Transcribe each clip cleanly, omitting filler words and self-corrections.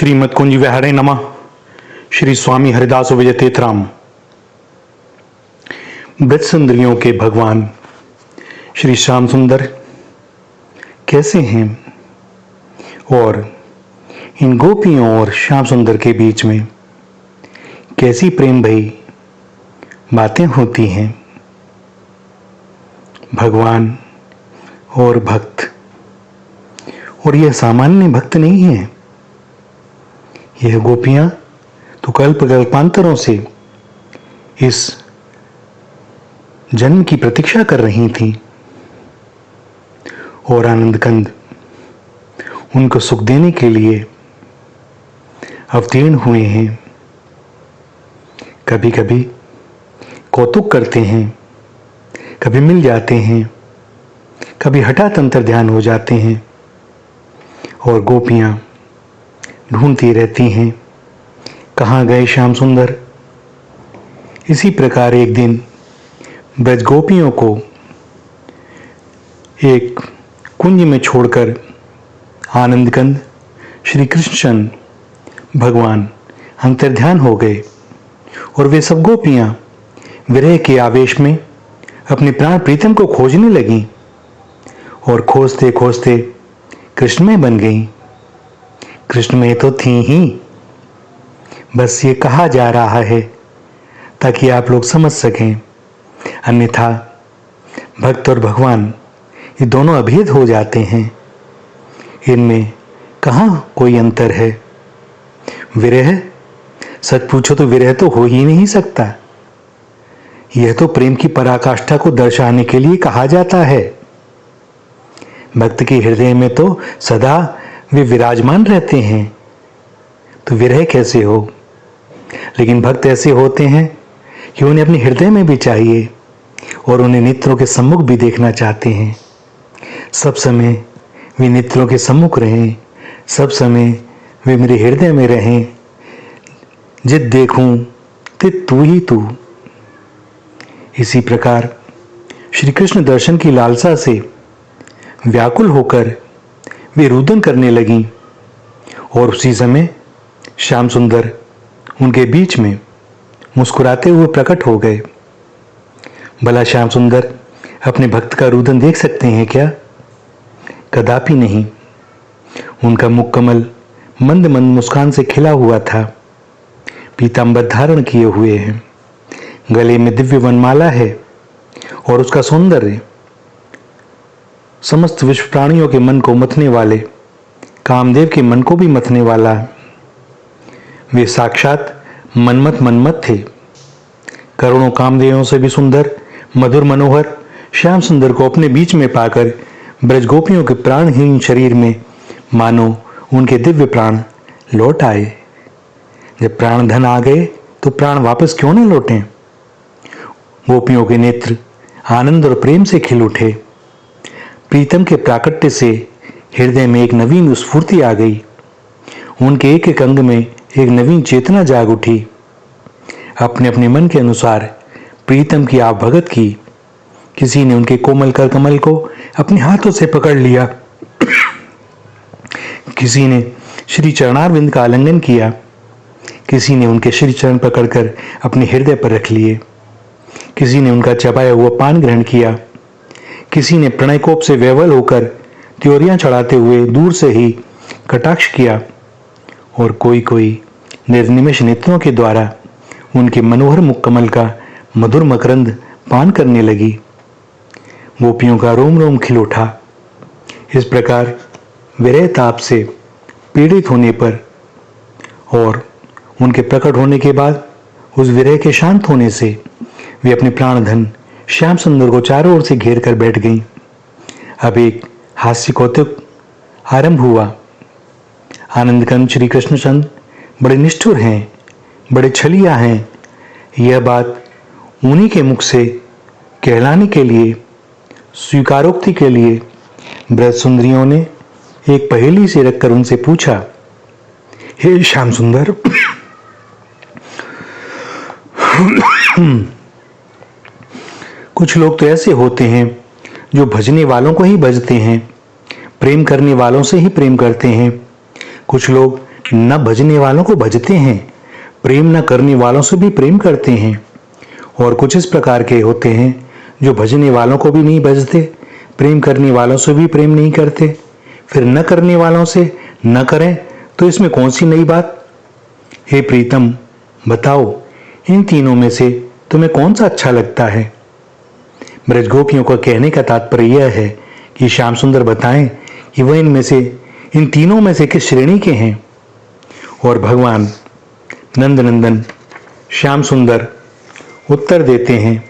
श्रीमद कुंज विहारे नमः। श्री स्वामी हरिदास विजय तीर्थराम। ब्रज सुंदरियों के भगवान श्री श्याम सुंदर कैसे हैं और इन गोपियों और श्याम सुंदर के बीच में कैसी प्रेम भई बातें होती हैं। भगवान और भक्त, और यह सामान्य भक्त नहीं है। यह गोपियां तो कल्प कल्पांतरों से इस जन्म की प्रतीक्षा कर रही थीं और आनंद कंद उनको सुख देने के लिए अवतीर्ण हुए हैं। कभी कभी कौतुक करते हैं, कभी मिल जाते हैं, कभी हठात अंतर्ध्यान हो जाते हैं और गोपियां ढूंढती रहती हैं कहाँ गए श्याम सुंदर। इसी प्रकार एक दिन ब्रज गोपियों को एक कुंज में छोड़कर आनंद कंद श्री कृष्ण भगवान अंतर्ध्यान हो गए और वे सब गोपियां विरह के आवेश में अपने प्राण प्रीतम को खोजने लगीं और खोजते खोजते कृष्णमय बन गईं। कृष्णमय तो थी ही, बस ये कहा जा रहा है ताकि आप लोग समझ सकें, अन्यथा भक्त और भगवान ये दोनों अभेद हो जाते हैं। इनमें कहाँ कोई अंतर है। विरह, सच पूछो तो विरह तो हो ही नहीं सकता। यह तो प्रेम की पराकाष्ठा को दर्शाने के लिए कहा जाता है। भक्त के हृदय में तो सदा वे विराजमान रहते हैं, तो विरह कैसे हो। लेकिन भक्त ऐसे होते हैं कि उन्हें अपने हृदय में भी चाहिए और उन्हें नेत्रों के सम्मुख भी देखना चाहते हैं। सब समय वे नेत्रों के सम्मुख रहें, सब समय वे मेरे हृदय में रहें। जित देखूं तित तू ही तू। इसी प्रकार श्री कृष्ण दर्शन की लालसा से व्याकुल होकर वे रुदन करने लगीं और उसी समय श्याम सुंदर उनके बीच में मुस्कुराते हुए प्रकट हो गए। भला श्याम सुंदर अपने भक्त का रुदन देख सकते हैं क्या? कदापि नहीं। उनका मुख कमल मंद मंद मुस्कान से खिला हुआ था। पीतांबर धारण किए हुए हैं, गले में दिव्य वनमाला है और उसका सौंदर्य समस्त विश्व प्राणियों के मन को मथने वाले कामदेव के मन को भी मथने वाला। वे साक्षात मन्मथ थे। करोड़ों कामदेवों से भी सुंदर, मधुर, मनोहर श्याम सुंदर को अपने बीच में पाकर ब्रज गोपियों के प्राणहीन शरीर में मानो उनके दिव्य प्राण लौट आए। जब प्राण धन आ गए तो प्राण वापस क्यों न लौटें। गोपियों के नेत्र आनंद और प्रेम से खिल उठे। प्रीतम के प्राकट्य से हृदय में एक नवीन स्फूर्ति आ गई। उनके एक एक अंग में एक नवीन चेतना जाग उठी। अपने अपने मन के अनुसार प्रीतम की आप भगत की। किसी ने उनके कोमल कर कमल को अपने हाथों से पकड़ लिया, किसी ने श्री चरणारविंद का आलिंगन किया, किसी ने उनके श्री चरण पकड़कर अपने हृदय पर रख लिए, किसी ने उनका चबाया हुआ पान ग्रहण किया, किसी ने प्रणय कोप से विह्वल होकर त्योरियां चढ़ाते हुए दूर से ही कटाक्ष किया और कोई कोई निर्निमेष नेत्रों के द्वारा उनके मनोहर मुखकमल का मधुर मकरंद पान करने लगी। गोपियों का रोम रोम खिल उठा। इस प्रकार विरह ताप से पीड़ित होने पर और उनके प्रकट होने के बाद उस विरह के शांत होने से वे अपने प्राणधन श्याम सुंदर को चारों ओर से घेर कर बैठ गईं। अब एक हास्य कौतुक आरंभ हुआ। आनंद कंद श्री कृष्णचंद बड़े निष्ठुर हैं, बड़े छलिया हैं। यह बात उन्हीं के मुख से कहलाने के लिए, स्वीकारोक्ति के लिए ब्रज सुंदरियों ने एक पहेली से रखकर उनसे पूछा, हे श्याम सुंदर, कुछ लोग तो ऐसे होते हैं जो भजने वालों को ही भजते हैं, प्रेम करने वालों से ही प्रेम करते हैं। कुछ लोग न भजने वालों को भजते हैं, प्रेम न करने वालों से भी प्रेम करते हैं। और कुछ इस प्रकार के होते हैं जो भजने वालों को भी नहीं भजते, प्रेम करने वालों से भी प्रेम नहीं करते, फिर न करने वालों से न करें, तो इसमें कौन सी नई बात। हे प्रीतम, बताओ इन तीनों में से तुम्हें कौन सा अच्छा लगता है। ब्रजगोपियों का कहने का तात्पर्य यह है कि श्याम सुंदर बताएं कि वह इनमें से, इन तीनों में से किस श्रेणी के हैं। और भगवान नंदनंदन श्याम सुंदर उत्तर देते हैं,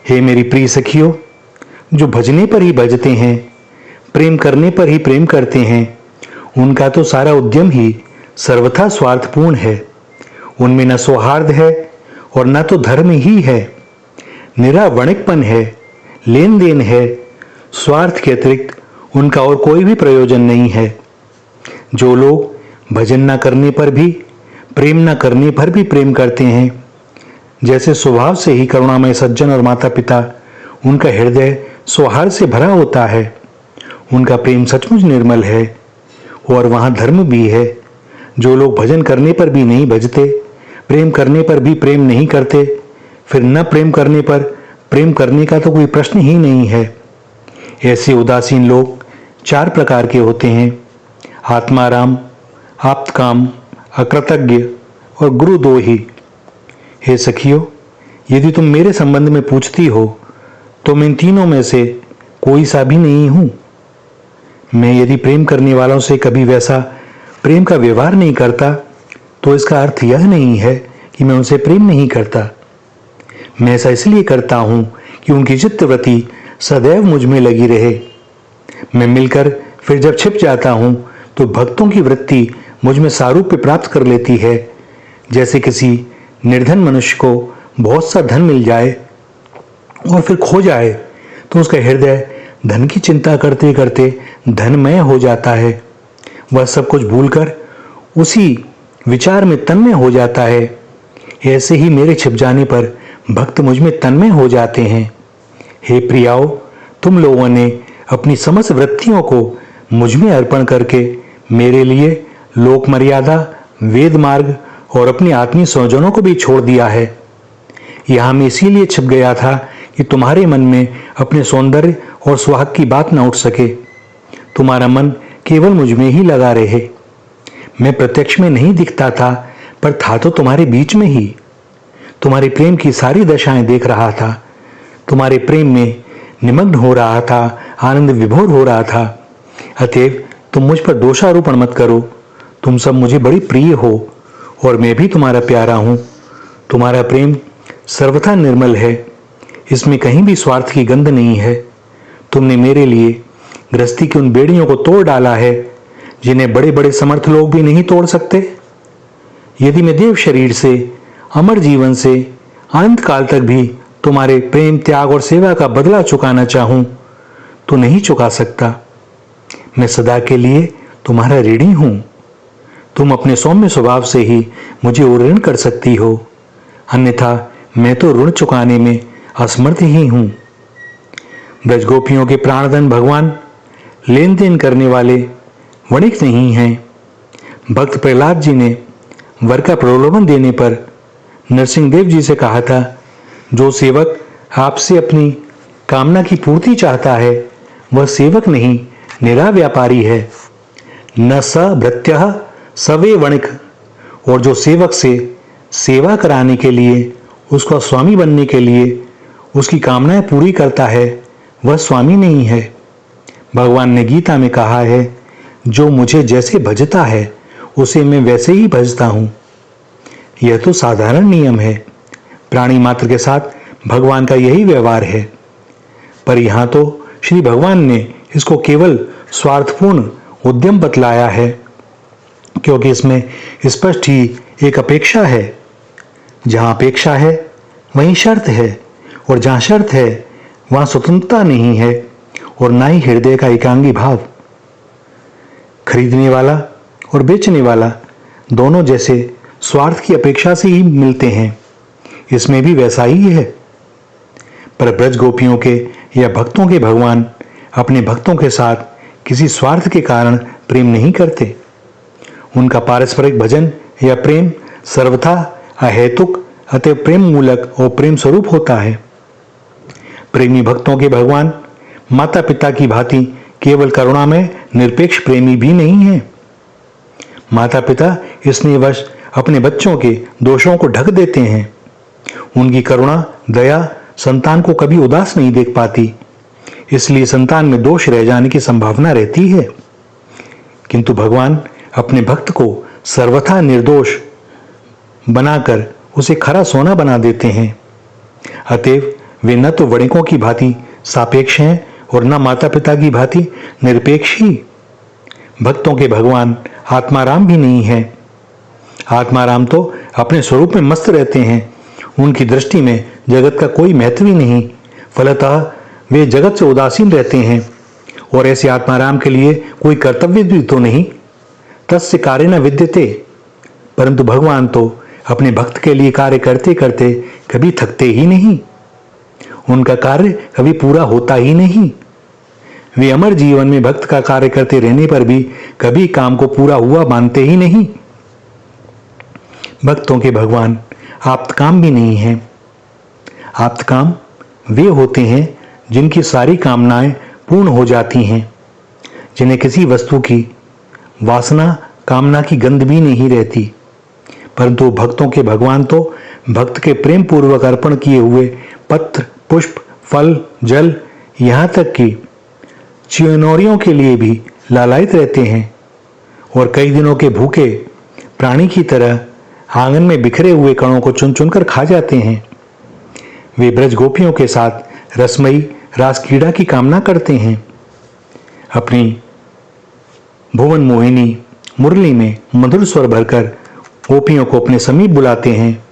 हे मेरी प्रिय सखियों, जो भजने पर ही भजते हैं, प्रेम करने पर ही प्रेम करते हैं, उनका तो सारा उद्यम ही सर्वथा स्वार्थपूर्ण है। उनमें न सौहार्द है और न तो धर्म ही है, निरा वणिकपन है, लेन देन है। स्वार्थ के अतिरिक्त उनका और कोई भी प्रयोजन नहीं है। जो लोग भजन न करने पर भी, प्रेम न करने पर भी प्रेम करते हैं, जैसे स्वभाव से ही करुणामय सज्जन और माता पिता, उनका हृदय सौहार्द से भरा होता है, उनका प्रेम सचमुच निर्मल है और वहाँ धर्म भी है। जो लोग भजन करने पर भी नहीं भजते, प्रेम करने पर भी प्रेम नहीं करते, फिर न प्रेम करने पर प्रेम करने का तो कोई प्रश्न ही नहीं है। ऐसे उदासीन लोग 4 प्रकार के होते हैं, आत्माराम, आप्तकाम, अकृतज्ञ और गुरुद्रोही। हे सखियों, यदि तुम मेरे संबंध में पूछती हो तो मैं इन तीनों में से कोई सा भी नहीं हूं। मैं यदि प्रेम करने वालों से कभी वैसा प्रेम का व्यवहार नहीं करता, तो इसका अर्थ यह नहीं है कि मैं उनसे प्रेम नहीं करता। मैं ऐसा इसलिए करता हूं कि उनकी चित्तवृत्ति सदैव मुझ में लगी रहे। मैं मिलकर फिर जब छिप जाता हूं तो भक्तों की वृत्ति मुझ में सारूप्य प्राप्त कर लेती है। जैसे किसी निर्धन मनुष्य को बहुत सा धन मिल जाए और फिर खो जाए, तो उसका हृदय धन की चिंता करते करते धनमय हो जाता है। वह सब कुछ भूलकर उसी विचार में तन्मय हो जाता है। ऐसे ही मेरे छिप जाने पर भक्त मुझ में तन्मय हो जाते हैं। हे प्रियाओ, तुम लोगों ने अपनी समस्त वृत्तियों को मुझ में अर्पण करके मेरे लिए लोक मर्यादा, वेद मार्ग और अपने आत्मीय स्वजनों को भी छोड़ दिया है। यहां मैं इसीलिए छिप गया था कि तुम्हारे मन में अपने सौंदर्य और सुहाग की बात न उठ सके, तुम्हारा मन केवल मुझ में ही लगा रहे। मैं प्रत्यक्ष में नहीं दिखता था, पर था तो तुम्हारे बीच में ही। तुम्हारे प्रेम की सारी दशाएं देख रहा था, तुम्हारे प्रेम में निमग्न हो रहा था, आनंद विभोर हो रहा था। अतएव तुम मुझ पर दोषारोपण मत करो। तुम सब मुझे बड़ी प्रिय हो और मैं भी तुम्हारा प्यारा हूं। तुम्हारा प्रेम सर्वथा निर्मल है, इसमें कहीं भी स्वार्थ की गंध नहीं है। तुमने मेरे लिए गृहस्थी की उन बेड़ियों को तोड़ डाला है जिन्हें बड़े बड़े समर्थ लोग भी नहीं तोड़ सकते। यदि मैं देव शरीर से, अमर जीवन से अनंत काल तक भी तुम्हारे प्रेम, त्याग और सेवा का बदला चुकाना चाहूं तो नहीं चुका सकता। मैं सदा के लिए तुम्हारा ऋणी हूं। तुम अपने सौम्य स्वभाव से ही मुझे ऋण कर सकती हो, अन्यथा मैं तो ऋण चुकाने में असमर्थ ही हूं। ब्रजगोपियों के प्राणधन भगवान लेन देन करने वाले वणिक नहीं हैं। भक्त प्रहलाद जी ने वर का प्रलोभन देने पर नरसिंह देव जी से कहा था, जो सेवक आपसे अपनी कामना की पूर्ति चाहता है वह सेवक नहीं, निरा व्यापारी है। न स भृत्यः सवे वणिक। और जो सेवक से सेवा कराने के लिए, उसका स्वामी बनने के लिए उसकी कामनाएं पूरी करता है, वह स्वामी नहीं है। भगवान ने गीता में कहा है, जो मुझे जैसे भजता है उसे मैं वैसे ही भजता हूं। यह तो साधारण नियम है, प्राणी मात्र के साथ भगवान का यही व्यवहार है। पर यहां तो श्री भगवान ने इसको केवल स्वार्थपूर्ण उद्यम बतलाया है, क्योंकि इसमें स्पष्ट ही एक अपेक्षा है। जहां अपेक्षा है वहीं शर्त है, और जहां शर्त है वहां स्वतंत्रता नहीं है और ना ही हृदय का एकांगी भाव। खरीदने वाला और बेचने वाला दोनों जैसे स्वार्थ की अपेक्षा से ही मिलते हैं, इसमें भी वैसा ही है। पर ब्रज गोपियों के या भक्तों के भगवान अपने भक्तों के साथ किसी स्वार्थ के कारण प्रेम नहीं करते। उनका पारस्परिक भजन या प्रेम सर्वथा अहेतुक अतः प्रेम मूलक और प्रेम स्वरूप होता है। प्रेमी भक्तों के भगवान माता पिता की भांति केवल करुणा में निरपेक्ष प्रेमी भी नहीं है। माता पिता स्नेहवश अपने बच्चों के दोषों को ढक देते हैं। उनकी करुणा दया संतान को कभी उदास नहीं देख पाती, इसलिए संतान में दोष रह जाने की संभावना रहती है। किंतु भगवान अपने भक्त को सर्वथा निर्दोष बनाकर उसे खरा सोना बना देते हैं। अतएव वे न तो वणिकों की भांति सापेक्ष हैं और न माता पिता की भांति निरपेक्ष ही। भक्तों के भगवान आत्माराम भी नहीं है। आत्माराम तो अपने स्वरूप में मस्त रहते हैं। उनकी दृष्टि में जगत का कोई महत्व ही नहीं, फलतः वे जगत से उदासीन रहते हैं। और ऐसे आत्माराम के लिए कोई कर्तव्य भी तो नहीं, तस्य कार्य न विद्यते। परंतु भगवान तो अपने भक्त के लिए कार्य करते करते कभी थकते ही नहीं। उनका कार्य कभी पूरा होता ही नहीं। वे अमर जीवन में भक्त का कार्य करते रहने पर भी कभी काम को पूरा हुआ मानते ही नहीं। भक्तों के भगवान आप्तकाम भी नहीं है। आप्तकाम वे होते हैं जिनकी सारी कामनाएं पूर्ण हो जाती हैं, जिन्हें किसी वस्तु की वासना कामना की गंध भी नहीं रहती। परंतु भक्तों के भगवान तो भक्त के प्रेम पूर्वक अर्पण किए हुए पत्र पुष्प फल जल यहाँ तक कि चियनौरियों के लिए भी लालायित रहते हैं और कई दिनों के भूखे प्राणी की तरह आंगन में बिखरे हुए कणों को चुन चुनकर खा जाते हैं। वे ब्रज गोपियों के साथ रसमयी रास क्रीड़ा की कामना करते हैं। अपनी भुवन मोहिनी मुरली में मधुर स्वर भरकर गोपियों को अपने समीप बुलाते हैं।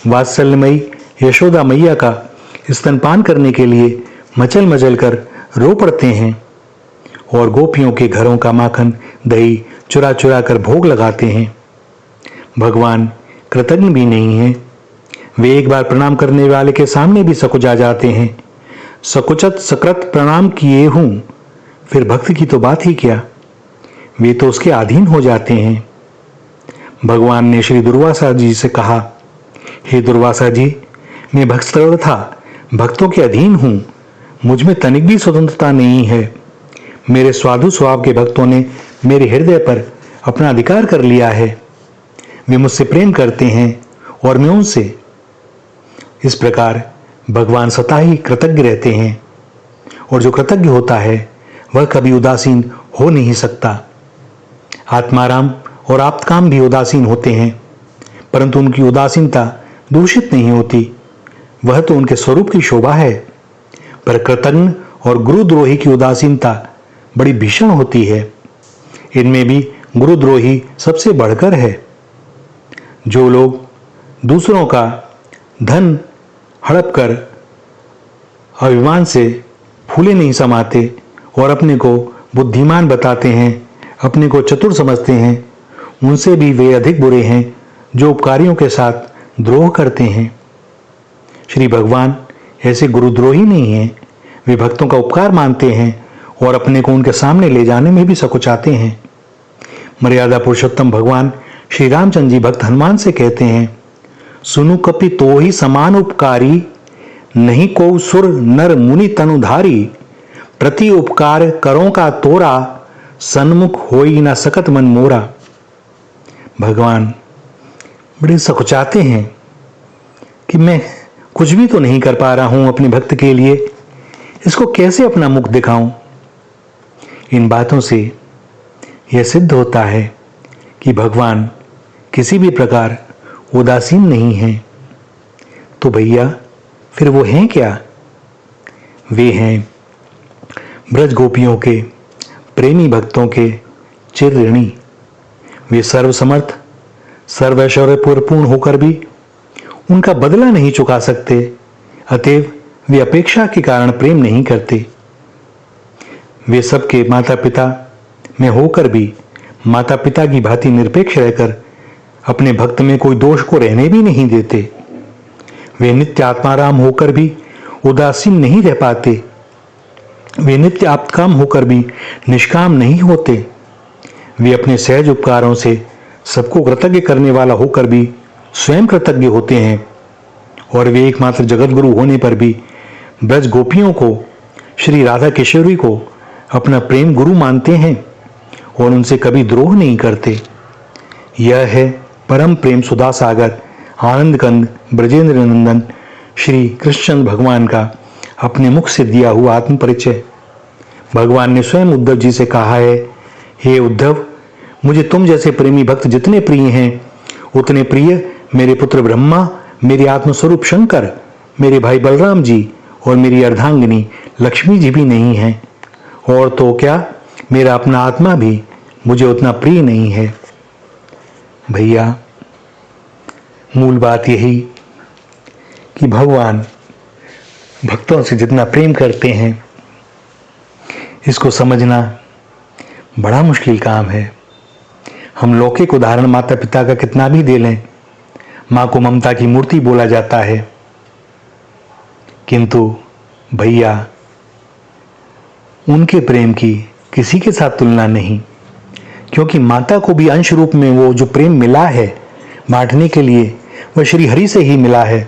वात्सल्यमयी यशोदा मैया का स्तनपान करने के लिए मचल मचल कर रो पड़ते हैं और गोपियों के घरों का माखन दही चुरा चुरा कर भोग लगाते हैं। भगवान कृतज्ञ भी नहीं है। वे एक बार प्रणाम करने वाले के सामने भी सकुचा जाते हैं। सकुचत सकृत प्रणाम किए हूं, फिर भक्त की तो बात ही क्या, वे तो उसके अधीन हो जाते हैं। भगवान ने श्री दुर्वासा जी से कहा, हे दुर्वासा जी, मैं भक्त सर्वथा भक्तों के अधीन हूं, मुझ में तनिक भी स्वतंत्रता नहीं है। मेरे स्वाधु स्वभाव के भक्तों ने मेरे हृदय पर अपना अधिकार कर लिया है। वे मुझसे प्रेम करते हैं और मैं उनसे। इस प्रकार भगवान सदा ही कृतज्ञ रहते हैं और जो कृतज्ञ होता है वह कभी उदासीन हो नहीं सकता। आत्माराम और आप्तकाम भी उदासीन होते हैं, परंतु उनकी उदासीनता दूषित नहीं होती, वह तो उनके स्वरूप की शोभा है। पर कृतज्ञ और गुरुद्रोही की उदासीनता बड़ी भीषण होती है। इनमें भी गुरुद्रोही सबसे बढ़कर है। जो लोग दूसरों का धन हड़प कर अभिमान से फूले नहीं समाते और अपने को बुद्धिमान बताते हैं, अपने को चतुर समझते हैं, उनसे भी वे अधिक बुरे हैं जो उपकारियों के साथ द्रोह करते हैं। श्री भगवान ऐसे गुरुद्रोही नहीं हैं। वे भक्तों का उपकार मानते हैं और अपने को उनके सामने ले जाने में भी सकुचाते हैं। मर्यादा पुरुषोत्तम भगवान श्री रामचंद्र जी भक्त हनुमान से कहते हैं, सुनु कपि तो ही समान उपकारी, नहीं को सुर नर मुनि तनुधारी, प्रति उपकार करों का तोरा, सन्मुख होई न सकत मन मोरा। भगवान बड़े सकुचाते हैं कि मैं कुछ भी तो नहीं कर पा रहा हूं अपने भक्त के लिए, इसको कैसे अपना मुख दिखाऊं। इन बातों से यह सिद्ध होता है कि भगवान किसी भी प्रकार उदासीन नहीं है। तो भैया फिर वो हैं क्या? वे हैं ब्रज गोपियों के प्रेमी भक्तों के चिर ऋणी। वे सर्वसमर्थ सर्वैश्वर्यपूर्ण होकर भी उनका बदला नहीं चुका सकते, अतएव वे अपेक्षा के कारण प्रेम नहीं करते। वे सबके माता पिता में होकर भी माता पिता की भांति निरपेक्ष रहकर अपने भक्त में कोई दोष को रहने भी नहीं देते। वे नित्य आत्माराम होकर भी उदासीन नहीं रह पाते। वे नित्य आप्तकाम होकर भी निष्काम नहीं होते। वे अपने सहज उपकारों से सबको कृतज्ञ करने वाला होकर भी स्वयं कृतज्ञ होते हैं, और वे एकमात्र जगत गुरु होने पर भी ब्रज गोपियों को, श्री राधा किशोरी को अपना प्रेम गुरु मानते हैं और उनसे कभी द्रोह नहीं करते। यह है परम प्रेम सुधा सागर आनंद कंद ब्रजेंद्र नंदन श्री कृष्ण भगवान का अपने मुख से दिया हुआ आत्म परिचय। भगवान ने स्वयं उद्धव जी से कहा है, हे उद्धव, मुझे तुम जैसे प्रेमी भक्त जितने प्रिय हैं, उतने प्रिय मेरे पुत्र ब्रह्मा, मेरे आत्मस्वरूप शंकर, मेरे भाई बलराम जी और मेरी अर्धांगिनी लक्ष्मी जी भी नहीं हैं। और तो क्या, मेरा अपना आत्मा भी मुझे उतना प्रिय नहीं है। भैया, मूल बात यही कि भगवान भक्तों से जितना प्रेम करते हैं, इसको समझना बड़ा मुश्किल काम है। हम लौकिक उदाहरण माता पिता का कितना भी दे लें, माँ को ममता की मूर्ति बोला जाता है, किंतु भैया, उनके प्रेम की किसी के साथ तुलना नहीं, क्योंकि माता को भी अंश रूप में वो जो प्रेम मिला है बांटने के लिए, वह श्री हरि से ही मिला है।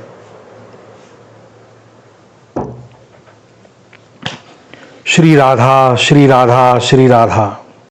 श्री राधा, श्री राधा, श्री राधा।